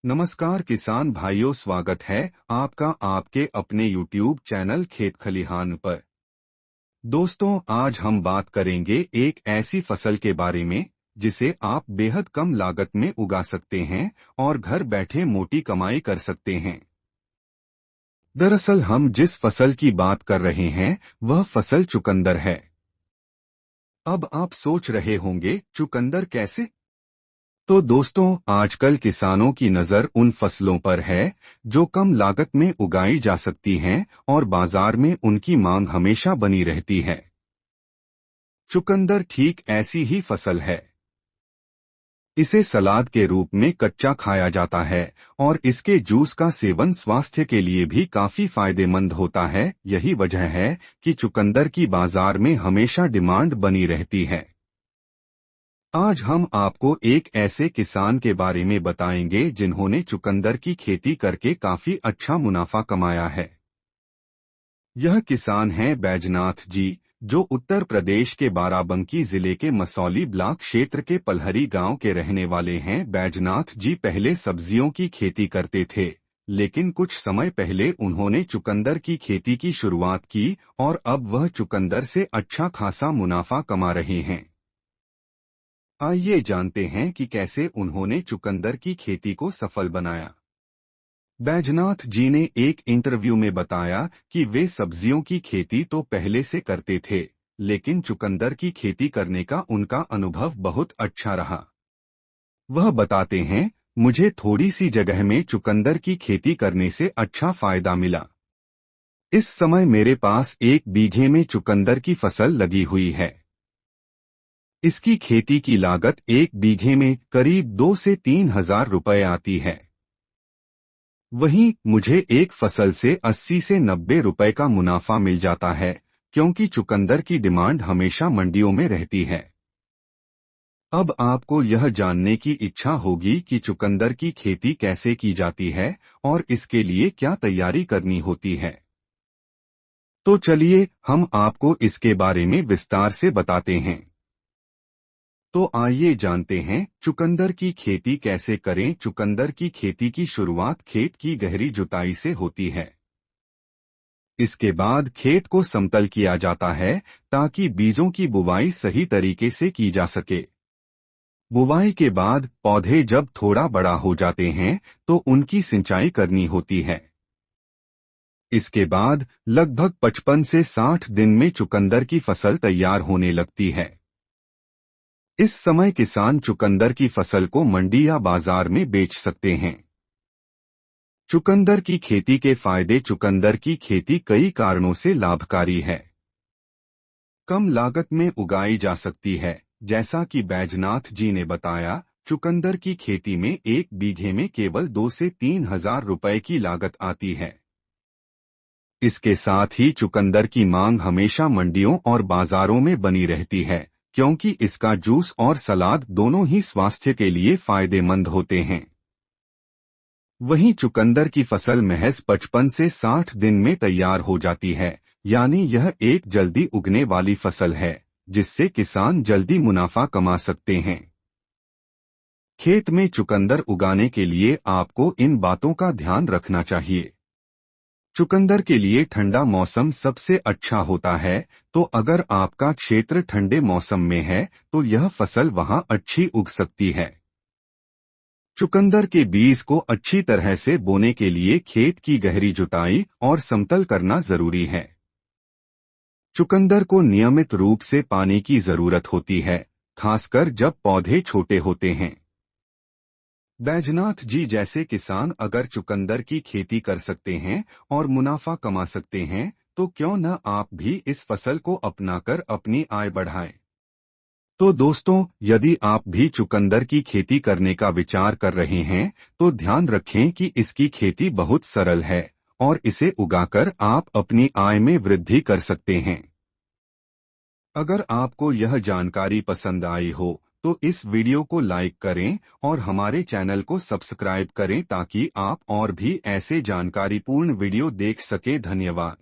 नमस्कार किसान भाइयों, स्वागत है आपका आपके अपने YouTube चैनल खेत खलिहान पर। दोस्तों, आज हम बात करेंगे एक ऐसी फसल के बारे में जिसे आप बेहद कम लागत में उगा सकते हैं और घर बैठे मोटी कमाई कर सकते हैं। दरअसल हम जिस फसल की बात कर रहे हैं वह फसल चुकंदर है। अब आप सोच रहे होंगे, चुकंदर कैसे? तो दोस्तों, आजकल किसानों की नज़र उन फसलों पर है जो कम लागत में उगाई जा सकती हैं और बाजार में उनकी मांग हमेशा बनी रहती है। चुकंदर ठीक ऐसी ही फसल है। इसे सलाद के रूप में कच्चा खाया जाता है और इसके जूस का सेवन स्वास्थ्य के लिए भी काफी फायदेमंद होता है। यही वजह है कि चुकंदर की बाजार में हमेशा डिमांड बनी रहती है। आज हम आपको एक ऐसे किसान के बारे में बताएंगे जिन्होंने चुकंदर की खेती करके काफी अच्छा मुनाफा कमाया है। यह किसान हैं बैजनाथ जी, जो उत्तर प्रदेश के बाराबंकी जिले के मसौली ब्लॉक क्षेत्र के पलहरी गांव के रहने वाले हैं। बैजनाथ जी पहले सब्जियों की खेती करते थे, लेकिन कुछ समय पहले उन्होंने चुकंदर की खेती की शुरुआत की और अब वह चुकंदर से अच्छा खासा मुनाफा कमा रहे हैं। आइए जानते हैं कि कैसे उन्होंने चुकंदर की खेती को सफल बनाया। बैजनाथ जी ने एक इंटरव्यू में बताया कि वे सब्जियों की खेती तो पहले से करते थे, लेकिन चुकंदर की खेती करने का उनका अनुभव बहुत अच्छा रहा। वह बताते हैं, मुझे थोड़ी सी जगह में चुकंदर की खेती करने से अच्छा फायदा मिला। इस समय मेरे पास 1 बीघे में चुकंदर की फसल लगी हुई है। इसकी खेती की लागत 1 बीघे में करीब 2 से 3 हजार रुपए आती है। वहीं मुझे एक फसल से 80 से 90 रुपए का मुनाफा मिल जाता है, क्योंकि चुकंदर की डिमांड हमेशा मंडियों में रहती है। अब आपको यह जानने की इच्छा होगी कि चुकंदर की खेती कैसे की जाती है और इसके लिए क्या तैयारी करनी होती है। तो चलिए हम आपको इसके बारे में विस्तार से बताते हैं। तो आइए जानते हैं चुकंदर की खेती कैसे करें। चुकंदर की खेती की शुरुआत खेत की गहरी जुताई से होती है। इसके बाद खेत को समतल किया जाता है ताकि बीजों की बुवाई सही तरीके से की जा सके। बुवाई के बाद पौधे जब थोड़ा बड़ा हो जाते हैं तो उनकी सिंचाई करनी होती है। इसके बाद लगभग 55 से 60 दिन में चुकंदर की फसल तैयार होने लगती है। इस समय किसान चुकंदर की फसल को मंडी या बाजार में बेच सकते हैं। चुकंदर की खेती के फायदे। चुकंदर की खेती कई कारणों से लाभकारी है। कम लागत में उगाई जा सकती है, जैसा कि बैजनाथ जी ने बताया। चुकंदर की खेती में 1 बीघे में केवल 2 से 3 हजार रुपए की लागत आती है। इसके साथ ही चुकंदर की मांग हमेशा मंडियों और बाजारों में बनी रहती है, क्योंकि इसका जूस और सलाद दोनों ही स्वास्थ्य के लिए फायदेमंद होते हैं। वहीं चुकंदर की फसल महज 55 से 60 दिन में तैयार हो जाती है, यानी यह एक जल्दी उगने वाली फसल है, जिससे किसान जल्दी मुनाफा कमा सकते हैं। खेत में चुकंदर उगाने के लिए आपको इन बातों का ध्यान रखना चाहिए। चुकंदर के लिए ठंडा मौसम सबसे अच्छा होता है, तो अगर आपका क्षेत्र ठंडे मौसम में है तो यह फसल वहां अच्छी उग सकती है। चुकंदर के बीज को अच्छी तरह से बोने के लिए खेत की गहरी जुताई और समतल करना जरूरी है। चुकंदर को नियमित रूप से पानी की जरूरत होती है, खासकर जब पौधे छोटे होते हैं। बैजनाथ जी जैसे किसान अगर चुकंदर की खेती कर सकते हैं और मुनाफा कमा सकते हैं, तो क्यों न आप भी इस फसल को अपनाकर अपनी आय बढ़ाएं। तो दोस्तों, यदि आप भी चुकंदर की खेती करने का विचार कर रहे हैं, तो ध्यान रखें कि इसकी खेती बहुत सरल है और इसे उगाकर आप अपनी आय में वृद्धि कर सकते हैं। अगर आपको यह जानकारी पसंद आई हो तो इस वीडियो को लाइक करें और हमारे चैनल को सब्सक्राइब करें ताकि आप और भी ऐसे जानकारीपूर्ण वीडियो देख सकें। धन्यवाद।